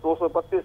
232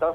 10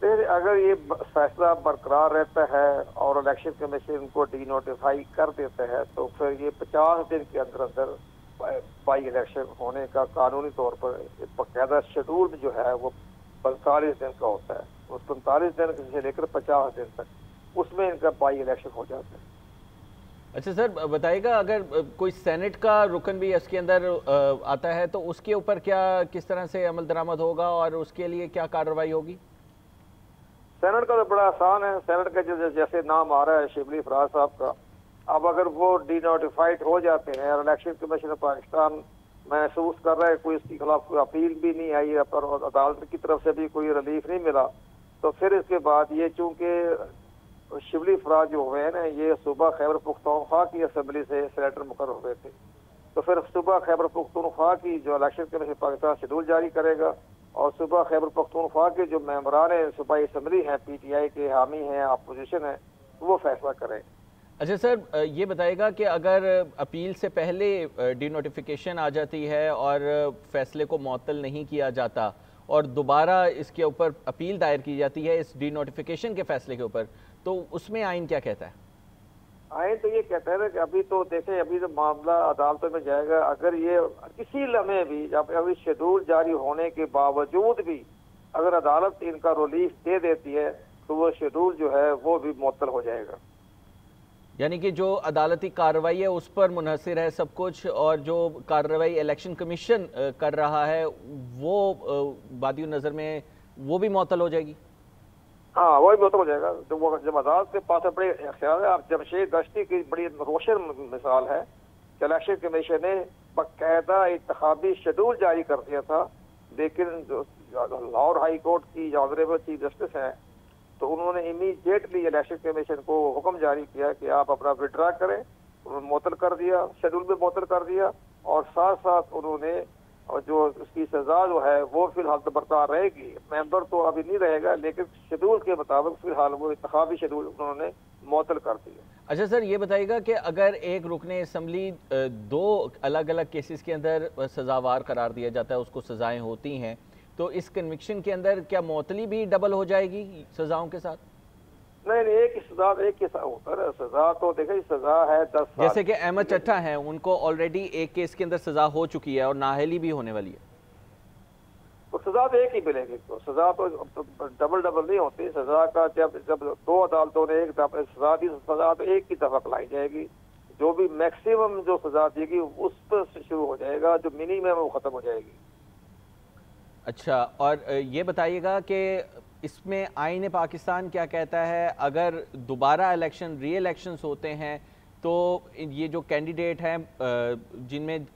پھر اگر یہ فیصلہ برقرار رہتا ہے اور الیکشن کمیشن کو ڈی نوٹیفائی کر دیتا ہے تو پھر یہ 50 دن کے اندر اندر بائی الیکشن ہونے کا قانونی طور پر باقاعدہ شیڈول جو ہے وہ 45 دن کا ہوتا ہے. اس 45 دن سے لے کر 50 دن تک اس میں ان کا بائی الیکشن ہو جاتا ہے. اچھا سر بتائیے گا اگر کوئی سینٹ کا رکن بھی اس کے اندر آتا ہے تو اس کے اوپر کیا کس طرح سے عمل درآمد ہوگا اور اس کے لیے کیا کارروائی ہوگی؟ سینٹ کا تو بڑا آسان ہے. سینٹ کا جیسے نام آ رہا ہے شبلی فراز صاحب کا, اب اگر وہ ڈی نوٹیفائڈ ہو جاتے ہیں اور الیکشن کمیشن پاکستان محسوس کر رہا ہے کوئی اس کے خلاف کوئی اپیل بھی نہیں آئی اور عدالت کی طرف سے بھی کوئی ریلیف نہیں ملا, تو پھر اس کے بعد یہ چونکہ شبلی فراز جو ہوئے ہیں نا یہ صوبہ خیبر پختونخوا کی اسمبلی سے سینیٹر مقرر ہوئے تھے, تو پھر صوبہ خیبر پختونخوا کی جو الیکشن کمیشن پاکستان شیڈول جاری کرے گا اور صوبہ خیبر پختونخوا کے جو ممبران صوبائی اسمبلی ہیں پی ٹی آئی کے حامی ہیں اپوزیشن ہیں وہ فیصلہ کریں. اچھا سر یہ بتائے گا کہ اگر اپیل سے پہلے ڈی نوٹیفیکیشن آ جاتی ہے اور فیصلے کو معطل نہیں کیا جاتا اور دوبارہ اس کے اوپر اپیل دائر کی جاتی ہے اس ڈی نوٹیفیکیشن کے فیصلے کے اوپر, تو اس میں آئین کیا کہتا ہے؟ آئین تو یہ کہتا ہے کہ ابھی تو دیکھیں ابھی تو معاملہ عدالتوں میں جائے گا, اگر یہ کسی لمحے بھی ابھی شیڈول جاری ہونے کے باوجود بھی اگر عدالت ان کا ریلیف دے دیتی ہے تو وہ شیڈول جو ہے وہ بھی معطل ہو جائے گا. یعنی کہ جو عدالتی کارروائی ہے اس پر منحصر ہے سب کچھ, اور جو کارروائی الیکشن کمیشن کر رہا ہے وہ بادی نظر میں وہ بھی معطل ہو جائے گی؟ ہاں وہ بھی معطل ہو جائے گا. جب عدالت کے پاس بڑے خیال ہے, آپ جمشید دشتی کی بڑی روشن مثال ہے کہ الیکشن کمیشن نے باقاعدہ انتخابی شیڈول جاری کر دیا تھا, لیکن جو لاہور ہائی کورٹ کی جو آنریبل چیف جسٹس ہیں تو انہوں نے امیڈیٹلی الیکشن کمیشن کو حکم جاری کیا کہ آپ اپنا وڈرا کریں, انہوں نے معطل کر دیا, شیڈول بھی معطل کر دیا, اور ساتھ ساتھ انہوں نے جو اس کی سزا جو ہے وہ فی الحال برقرار رہے گی, ممبر تو ابھی نہیں رہے گا لیکن شیڈول کے مطابق فی الحال وہ انتخابی شیڈول انہوں نے معطل کر دیا. اچھا سر یہ بتائیے گا کہ اگر ایک رکن اسمبلی دو الگ الگ کیسز کے اندر سزاوار قرار دیا جاتا ہے, اس کو سزائیں ہوتی ہیں, تو اس کنوکشن کے اندر کیا معطلی بھی ڈبل ہو جائے گی سزاؤں کے ساتھ؟ نہیں ایک ہی سزا, ایک ہی سزا تو دیکھیں سزا ہے 10 سال. جیسے کہ احمد چٹھا ہیں ان کو آلریڈی ایک کیس کے اندر سزا ہو چکی ہے اور نااہلی بھی ہونے والی ہے, تو سزا تو ایک ہی ملے گی. تو سزا تو ڈبل نہیں ہوتی. سزا کا جب دو عدالتوں نے ایک دفعہ سزا دی, سزا تو ایک ہی دفعہ اپلائی جائے گی. جو بھی میکسیمم جو سزا دی گی اس پر شروع ہو جائے گا, جو منیمم ہے وہ ختم ہو جائے گی. اچھا اور یہ بتائیے گا کہ اس میں آئین پاکستان کیا کہتا ہے اگر دوبارہ الیکشن ری الیکشنز ہوتے ہیں تو یہ جو کینڈیڈیٹ ہیں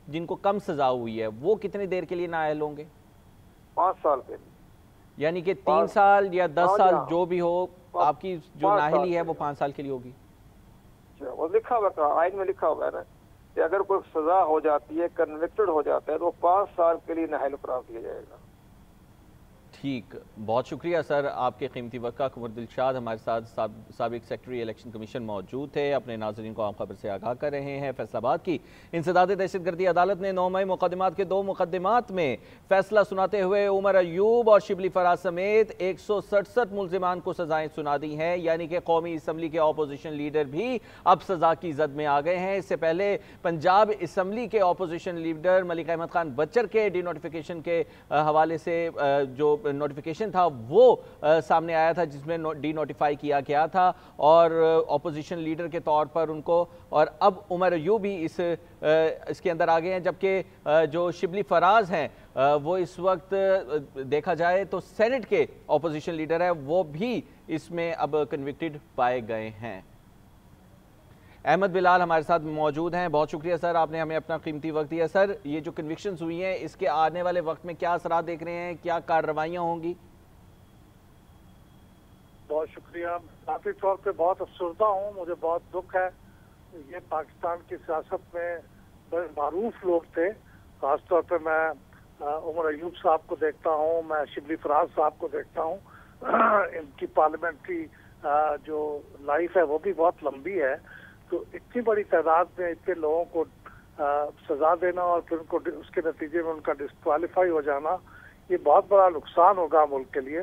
جن کو کم سزا ہوئی ہے وہ کتنی دیر کے لیے نااہل ہوں گے؟ 5 سال کے لیے. یعنی کہ 3 سال یا 10 سال جو بھی ہو, آپ کی جو نااہلی ہے وہ 5 سال کے لیے ہوگی. وہ لکھا ہوا آئین میں لکھا ہوا ہے نا کہ اگر کوئی سزا ہو جاتی ہے, کنوکٹڈ ہو جاتا ہے تو وہ 5 سال کے لیے نااہل قرار دیا جائے گا. ٹھیک, بہت شکریہ سر آپ کے قیمتی وقت کا. قمر دلشاد ہمارے ساتھ سابق سیکرٹری الیکشن کمیشن موجود تھے, اپنے ناظرین کو عام خبر سے آگاہ کر رہے ہیں. فیصل آباد کی انسداد دہشت گردی عدالت نے 9 مئی مقدمات کے 2 مقدمات میں فیصلہ سناتے ہوئے عمر ایوب اور شبلی فراز سمیت 167 ملزمان کو سزائیں سنا دی ہیں. یعنی کہ قومی اسمبلی کے اپوزیشن لیڈر بھی اب سزا کی زد میں آ گئے ہیں. اس سے پہلے پنجاب اسمبلی کے opposition leader Malik Ahmad Khan Butcher کے ڈی نوٹیفیکیشن کے حوالے سے جو نوٹیفیکیشن تھا وہ سامنے آیا تھا جس میں ڈی نوٹیفائی کیا گیا تھا اور اپوزیشن لیڈر کے طور پر ان کو, اور اب عمر ایوب بھی اس کے اندر آ گئے ہیں. جبکہ جو شبلی فراز ہیں وہ اس وقت دیکھا جائے تو سینٹ کے اپوزیشن لیڈر ہیں, وہ بھی اس میں اب کنوکٹڈ پائے گئے ہیں. احمد بلال ہمارے ساتھ موجود ہیں. بہت شکریہ سر آپ نے ہمیں اپنا قیمتی وقت دیا. سر یہ جو کنوکشنز ہوئی ہیں اس کے آنے والے وقت میں کیا اثرات دیکھ رہے ہیں, کیا کارروائیاں ہوں گی؟ بہت شکریہ. ذاتی طور پہ بہت افسردہ ہوں, مجھے بہت دکھ ہے. یہ پاکستان کی سیاست میں بڑے معروف لوگ تھے, خاص طور پہ میں عمر ایوب صاحب کو دیکھتا ہوں, میں شبلی فراز صاحب کو دیکھتا ہوں. ان کی پارلیمنٹری جو لائف ہے وہ بھی بہت لمبی ہے. تو اتنی بڑی تعداد میں اتنے لوگوں کو سزا دینا اور پھر ان کو اس کے نتیجے میں ان کا ڈسکوالیفائی ہو جانا, یہ بہت بڑا نقصان ہوگا ملک کے لیے.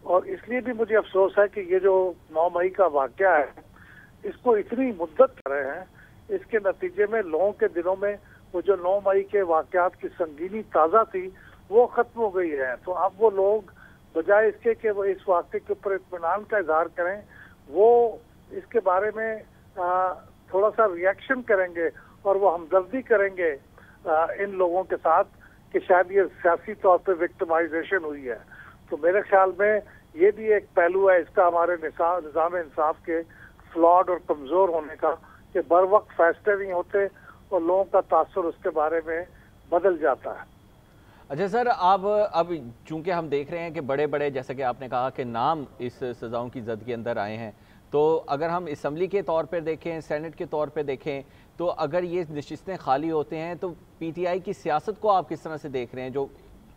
اور اس لیے بھی مجھے افسوس ہے کہ یہ جو 9 مئی کا واقعہ ہے اس کو اتنی مدت کر رہے ہیں، اس کے نتیجے میں لوگوں کے دلوں میں وہ جو 9 مئی کے واقعات کی سنگینی تازہ تھی وہ ختم ہو گئی ہے۔ تو اب وہ لوگ بجائے اس کے کہ وہ اس واقعے کے اوپر اطمینان کا اظہار کریں، وہ اس کے بارے میں تھوڑا سا ریئیکشن کریں گے اور وہ ہمدردی کریں گے ان لوگوں کے ساتھ کہ شاید یہ سیاسی طور پہ وکٹمائزیشن ہوئی ہے۔ تو میرے خیال میں یہ بھی ایک پہلو ہے اس کا ہمارے نظام انصاف کے فلاڈ اور کمزور ہونے کا کہ بر وقت فیصلے نہیں ہوتے اور لوگوں کا تاثر اس کے بارے میں بدل جاتا ہے۔ اچھا سر، اب چونکہ ہم دیکھ رہے ہیں کہ بڑے بڑے جیسا کہ آپ نے کہا کہ نام اس سزاؤں کی زد کے اندر آئے ہیں، تو اگر ہم اسمبلی کے طور پر دیکھیں، سینٹ کے طور پہ دیکھیں، تو اگر یہ نشستیں خالی ہوتے ہیں تو پی ٹی آئی کی سیاست کو آپ کس طرح سے دیکھ رہے ہیں؟ جو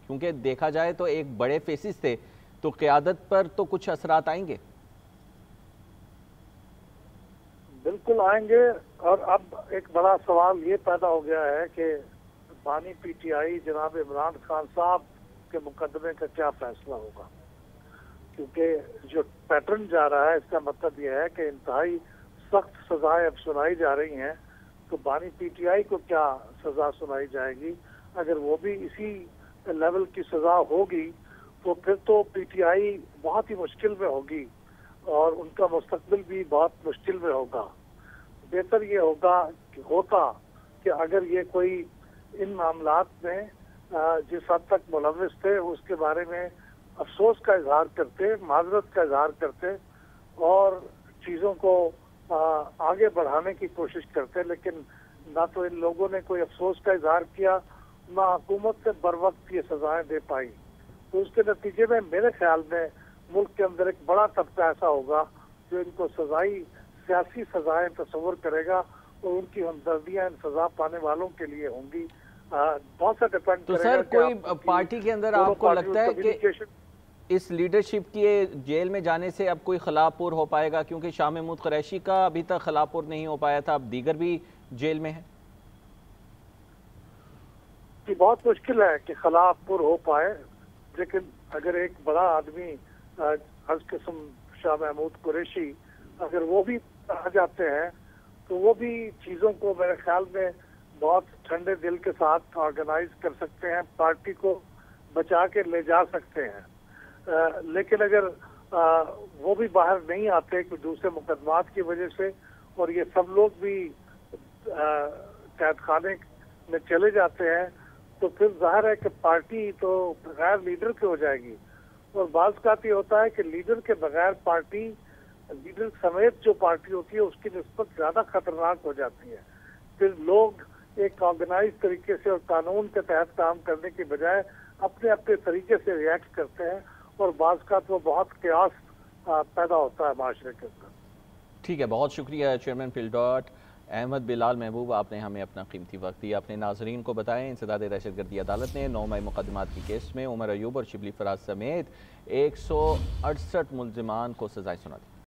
کیونکہ دیکھا جائے تو ایک بڑے فیسز تھے، تو قیادت پر تو کچھ اثرات آئیں گے؟ بالکل آئیں گے، اور اب ایک بڑا سوال یہ پیدا ہو گیا ہے کہ بانی پی ٹی آئی جناب عمران خان صاحب کے مقدمے کا کیا فیصلہ ہوگا، کیونکہ جو پیٹرن جا رہا ہے اس کا مطلب یہ ہے کہ انتہائی سخت سزائیں اب سنائی جا رہی ہیں، تو بانی پی ٹی آئی کو کیا سزا سنائی جائے گی؟ اگر وہ بھی اسی لیول کی سزا ہوگی تو پھر تو پی ٹی آئی بہت ہی مشکل میں ہوگی اور ان کا مستقبل بھی بہت مشکل میں ہوگا۔ بہتر یہ ہوتا کہ اگر یہ کوئی ان معاملات میں جس حد تک ملوث تھے اس کے بارے میں افسوس کا اظہار کرتے، معذرت کا اظہار کرتے اور چیزوں کو آگے بڑھانے کی کوشش کرتے، لیکن نہ تو ان لوگوں نے کوئی افسوس کا اظہار کیا، نہ حکومت سے بر وقت یہ سزائیں دے پائی۔ تو اس کے نتیجے میں میرے خیال میں ملک کے اندر ایک بڑا طبقہ ایسا ہوگا جو ان کو سیاسی سزائیں تصور کرے گا اور ان کی ہمدردیاں ان سزا پانے والوں کے لیے ہوں گی۔ بہت سا ڈیپینڈ تو سر کوئی پارٹی کے اندر آپ کو لگتا ہے کہ اس لیڈرشپ کے جیل میں جانے سے اب کوئی خلا پور ہو پائے گا؟ کیونکہ شاہ محمود قریشی کا ابھی تک خلا پور نہیں ہو پایا تھا، اب دیگر بھی جیل میں ہیں۔ بہت مشکل ہے کہ خلا پور ہو پائے، لیکن اگر ایک بڑا آدمی ہر قسم شاہ محمود قریشی اگر وہ بھی آ جاتے ہیں تو وہ بھی چیزوں کو میرے خیال میں بہت ٹھنڈے دل کے ساتھ آرگنائز کر سکتے ہیں، پارٹی کو بچا کے لے جا سکتے ہیں۔ لیکن اگر وہ بھی باہر نہیں آتے کہ دوسرے مقدمات کی وجہ سے اور یہ سب لوگ بھی قید خانے میں چلے جاتے ہیں تو پھر ظاہر ہے کہ پارٹی تو بغیر لیڈر کے ہو جائے گی، اور بعض کا یہ ہوتا ہے کہ لیڈر کے بغیر پارٹی، لیڈر سمیت جو پارٹی ہوتی ہے اس کی نسبت زیادہ خطرناک ہو جاتی ہے۔ پھر لوگ ایک آرگنائز طریقے سے اور قانون کے تحت کام کرنے کی بجائے اپنے اپنے طریقے سے ریئیکٹ کرتے ہیں اور بعض کا تو بہت قیاس پیدا ہوتا ہے معاشرے کے اندر۔ ٹھیک ہے، بہت شکریہ چیئرمین پل ڈاٹ احمد بلال محبوب، آپ نے ہمیں اپنا قیمتی وقت دیا۔ اپنے ناظرین کو بتائیں انسداد دہشت گردی عدالت نے 9 مئی مقدمات کی کیس میں عمر ایوب اور شبلی فراز سمیت 168 ملزمان کو سزائیں سنا دی۔